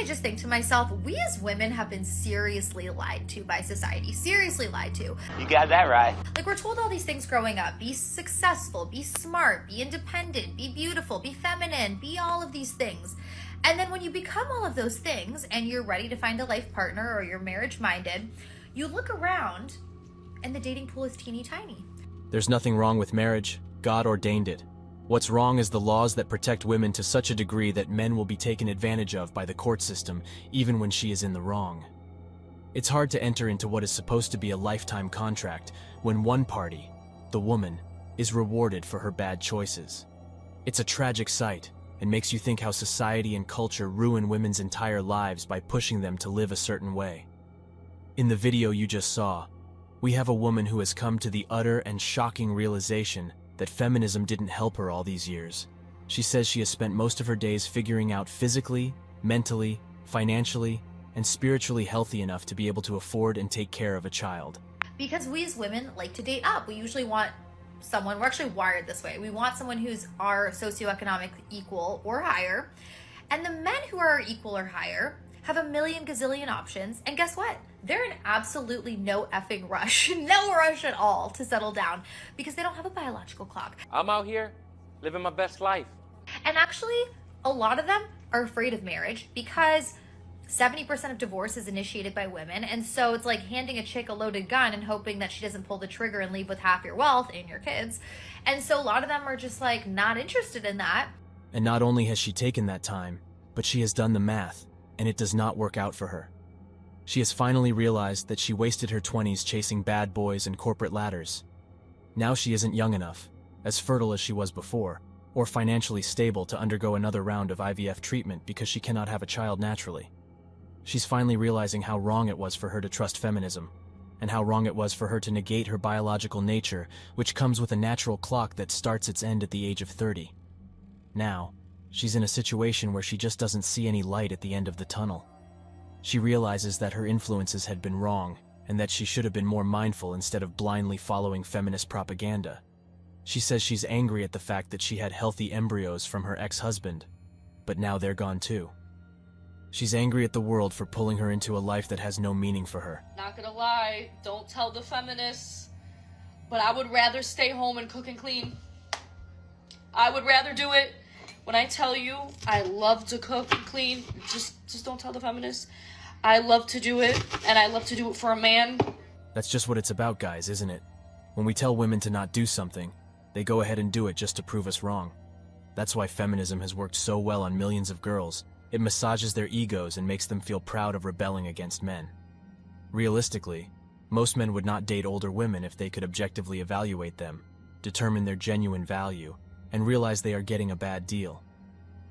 I just think to myself, we as women have been seriously lied to by society. Seriously lied to. You got that right. Like, we're told all these things growing up. Be successful, be smart, be independent, be beautiful, be feminine, be all of these things. And then when you become all of those things and you're ready to find a life partner or you're marriage minded, you look around and the dating pool is teeny tiny. There's nothing wrong with marriage. God ordained it. What's wrong is the laws that protect women to such a degree that men will be taken advantage of by the court system, even when she is in the wrong. It's hard to enter into what is supposed to be a lifetime contract when one party, the woman, is rewarded for her bad choices. It's a tragic sight and makes you think how society and culture ruin women's entire lives by pushing them to live a certain way. In the video you just saw, we have a woman who has come to the utter and shocking realization that feminism didn't help her all these years. She says she has spent most of her days figuring out physically, mentally, financially, and spiritually healthy enough to be able to afford and take care of a child. Because we as women like to date up. We usually want someone, we're actually wired this way. We want someone who's our socioeconomic equal or higher. And the men who are equal or higher have a million gazillion options. And guess what? They're in absolutely no effing rush, no rush at all to settle down because they don't have a biological clock. I'm out here living my best life. And actually, a lot of them are afraid of marriage because 70% of divorce is initiated by women. And so it's like handing a chick a loaded gun and hoping that she doesn't pull the trigger and leave with half your wealth and your kids. And so a lot of them are just like not interested in that. And not only has she taken that time, but she has done the math, and it does not work out for her. She has finally realized that she wasted her 20s chasing bad boys and corporate ladders. Now she isn't young enough, as fertile as she was before, or financially stable to undergo another round of IVF treatment because she cannot have a child naturally. She's finally realizing how wrong it was for her to trust feminism, and how wrong it was for her to negate her biological nature, which comes with a natural clock that starts its end at the age of 30. Now, she's in a situation where she just doesn't see any light at the end of the tunnel. She realizes that her influences had been wrong, and that she should have been more mindful instead of blindly following feminist propaganda. She says she's angry at the fact that she had healthy embryos from her ex-husband, but now they're gone too. She's angry at the world for pulling her into a life that has no meaning for her. Not gonna lie, don't tell the feminists, but I would rather stay home and cook and clean. I would rather do it. When I tell you I love to cook and clean, just don't tell the feminists. I love to do it, and I love to do it for a man. That's just what it's about, guys, isn't it? When we tell women to not do something, they go ahead and do it just to prove us wrong. That's why feminism has worked so well on millions of girls. It massages their egos and makes them feel proud of rebelling against men. Realistically, most men would not date older women if they could objectively evaluate them, determine their genuine value, and realize they are getting a bad deal.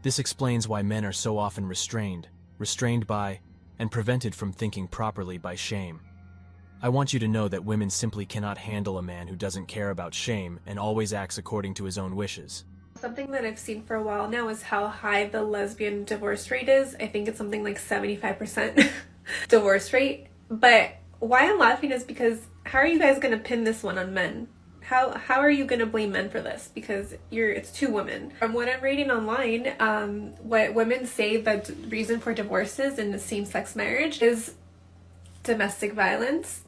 This explains why men are so often restrained by, and prevented from thinking properly by shame. I want you to know that women simply cannot handle a man who doesn't care about shame and always acts according to his own wishes. Something that I've seen for a while now is how high the lesbian divorce rate is. I think it's something like 75% divorce rate. But why I'm laughing is because how are you guys going to pin this one on men? How are you going to blame men for this? Because it's two women. From what I'm reading online, what women say the reason for divorces in the same-sex marriage is domestic violence,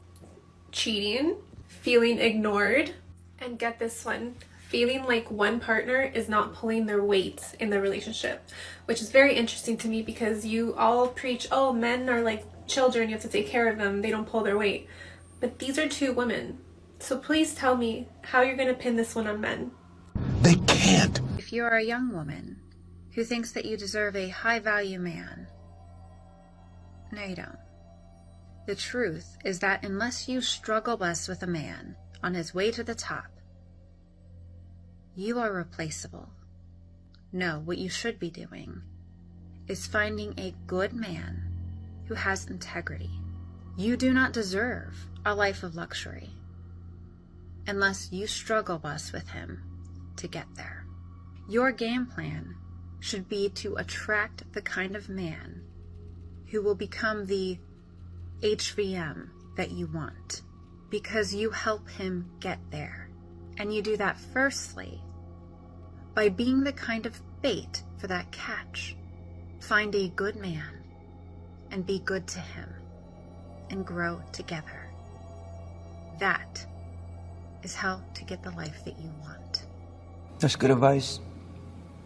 cheating, feeling ignored, and get this one, feeling like one partner is not pulling their weight in the relationship, which is very interesting to me because you all preach, oh, men are like children, you have to take care of them, they don't pull their weight. But these are two women. So please tell me how you're going to pin this one on men. They can't. If you are a young woman who thinks that you deserve a high-value man, no, you don't. The truth is that unless you struggle bus with a man on his way to the top, you are replaceable. No, what you should be doing is finding a good man who has integrity. You do not deserve a life of luxury unless you struggle bus with him to get there. Your game plan should be to attract the kind of man who will become the HVM that you want, because you help him get there. And you do that firstly by being the kind of bait for that catch. Find a good man and be good to him and grow together. That is how to get the life that you want. That's good advice.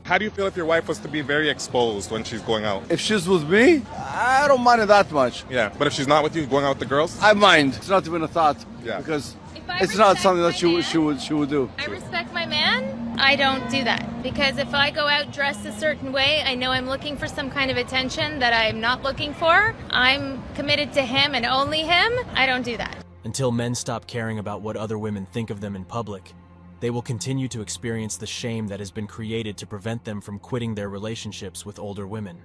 How do you feel if your wife was to be very exposed when she's going out? If she's with me, I don't mind it that much. Yeah, but if she's not with you, going out with the girls? I mind. It's not even a thought. Yeah. Because If I it's not respect something my that she would do. I respect my man. I don't do that because if I go out dressed a certain way, I know I'm looking for some kind of attention that I'm not looking for. I'm committed to him and only him. I don't do that. Until men stop caring about what other women think of them in public, they will continue to experience the shame that has been created to prevent them from quitting their relationships with older women.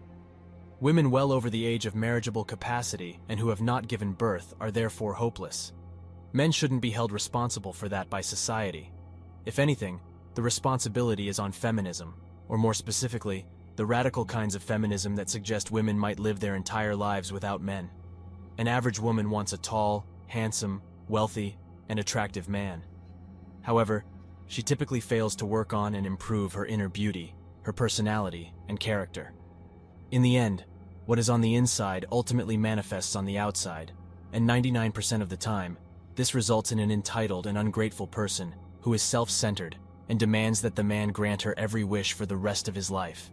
Women well over the age of marriageable capacity and who have not given birth are therefore hopeless. Men shouldn't be held responsible for that by society. If anything, the responsibility is on feminism, or more specifically, the radical kinds of feminism that suggest women might live their entire lives without men. An average woman wants a tall, handsome, wealthy, and attractive man. However, she typically fails to work on and improve her inner beauty, her personality, and character. In the end, what is on the inside ultimately manifests on the outside, and 99% of the time, this results in an entitled and ungrateful person who is self-centered and demands that the man grant her every wish for the rest of his life.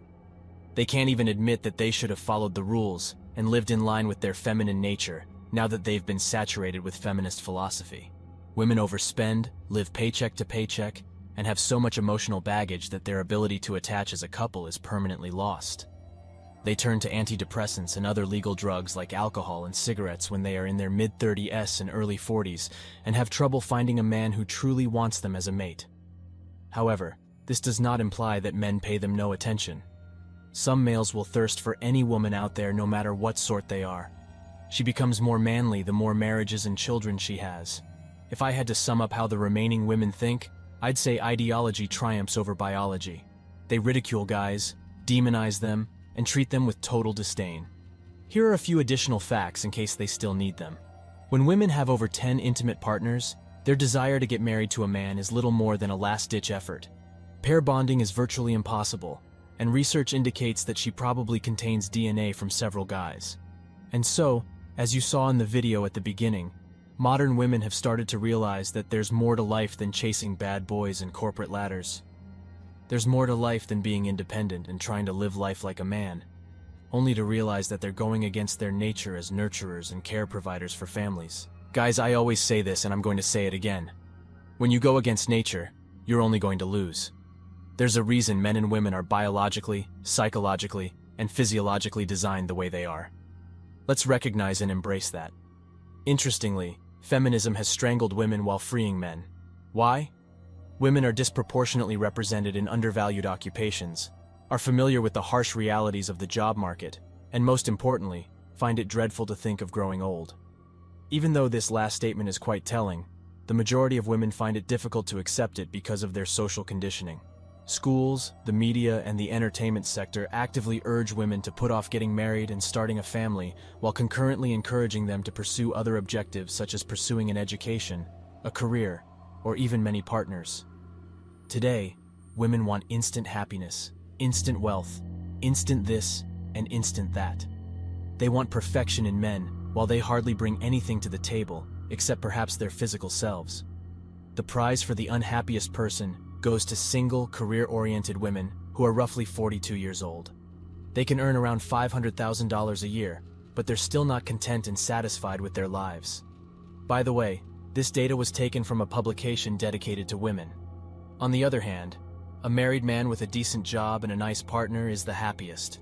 They can't even admit that they should have followed the rules and lived in line with their feminine nature now that they've been saturated with feminist philosophy. Women overspend, live paycheck to paycheck, and have so much emotional baggage that their ability to attach as a couple is permanently lost. They turn to antidepressants and other legal drugs like alcohol and cigarettes when they are in their mid-30s and early 40s and have trouble finding a man who truly wants them as a mate. However, this does not imply that men pay them no attention. Some males will thirst for any woman out there no matter what sort they are. She becomes more manly the more marriages and children she has. If I had to sum up how the remaining women think, I'd say ideology triumphs over biology. They ridicule guys, demonize them, and treat them with total disdain. Here are a few additional facts in case they still need them. When women have over 10 intimate partners, their desire to get married to a man is little more than a last-ditch effort. Pair bonding is virtually impossible, and research indicates that she probably contains DNA from several guys. And so, as you saw in the video at the beginning, modern women have started to realize that there's more to life than chasing bad boys and corporate ladders. There's more to life than being independent and trying to live life like a man, only to realize that they're going against their nature as nurturers and care providers for families. Guys, I always say this and I'm going to say it again. When you go against nature, you're only going to lose. There's a reason men and women are biologically, psychologically, and physiologically designed the way they are. Let's recognize and embrace that. Interestingly, feminism has strangled women while freeing men. Why? Women are disproportionately represented in undervalued occupations, are familiar with the harsh realities of the job market, and most importantly, find it dreadful to think of growing old. Even though this last statement is quite telling, the majority of women find it difficult to accept it because of their social conditioning. Schools, the media, and the entertainment sector actively urge women to put off getting married and starting a family while concurrently encouraging them to pursue other objectives such as pursuing an education, a career, or even many partners. Today, women want instant happiness, instant wealth, instant this, and instant that. They want perfection in men, while they hardly bring anything to the table, except perhaps their physical selves. The prize for the unhappiest person goes to single, career-oriented women who are roughly 42 years old. They can earn around $500,000 a year, but they're still not content and satisfied with their lives. By the way, this data was taken from a publication dedicated to women. On the other hand, a married man with a decent job and a nice partner is the happiest.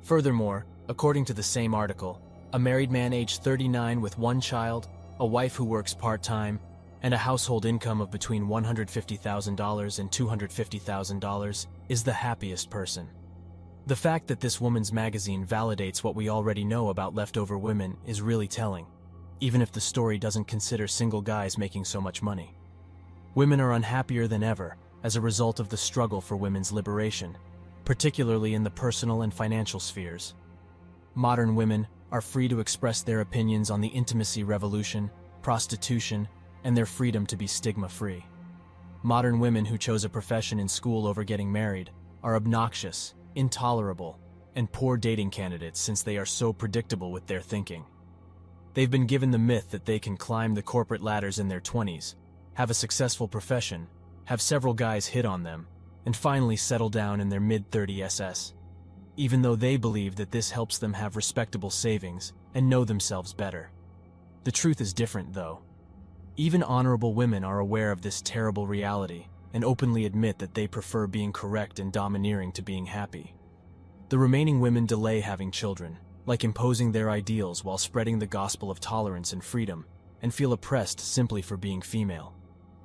Furthermore, according to the same article, a married man aged 39 with one child, a wife who works part-time, and a household income of between $150,000 and $250,000 is the happiest person. The fact that this woman's magazine validates what we already know about leftover women is really telling, even if the story doesn't consider single guys making so much money. Women are unhappier than ever as a result of the struggle for women's liberation, particularly in the personal and financial spheres. Modern women are free to express their opinions on the intimacy revolution, prostitution, and their freedom to be stigma-free. Modern women who chose a profession in school over getting married are obnoxious, intolerable, and poor dating candidates since they are so predictable with their thinking. They've been given the myth that they can climb the corporate ladders in their 20s, have a successful profession, have several guys hit on them, and finally settle down in their mid-30s, even though they believe that this helps them have respectable savings and know themselves better. The truth is different, though. Even honorable women are aware of this terrible reality and openly admit that they prefer being correct and domineering to being happy. The remaining women delay having children, like imposing their ideals while spreading the gospel of tolerance and freedom, and feel oppressed simply for being female.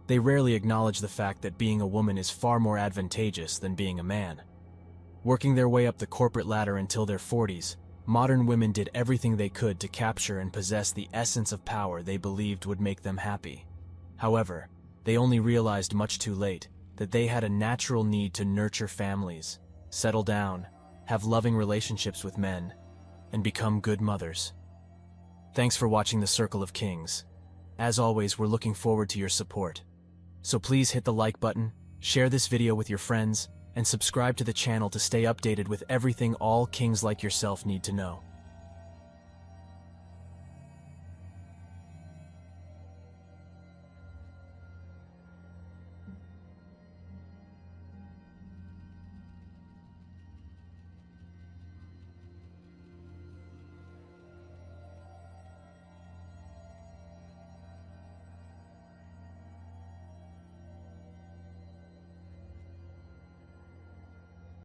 They rarely acknowledge the fact that being a woman is far more advantageous than being a man. Working their way up the corporate ladder until their 40s, modern women did everything they could to capture and possess the essence of power they believed would make them happy. However, they only realized much too late that they had a natural need to nurture families, settle down, have loving relationships with men, and become good mothers. Thanks for watching The Circle of Kings. As always, we're looking forward to your support. So please hit the like button, share this video with your friends, and subscribe to the channel to stay updated with everything all kings like yourself need to know.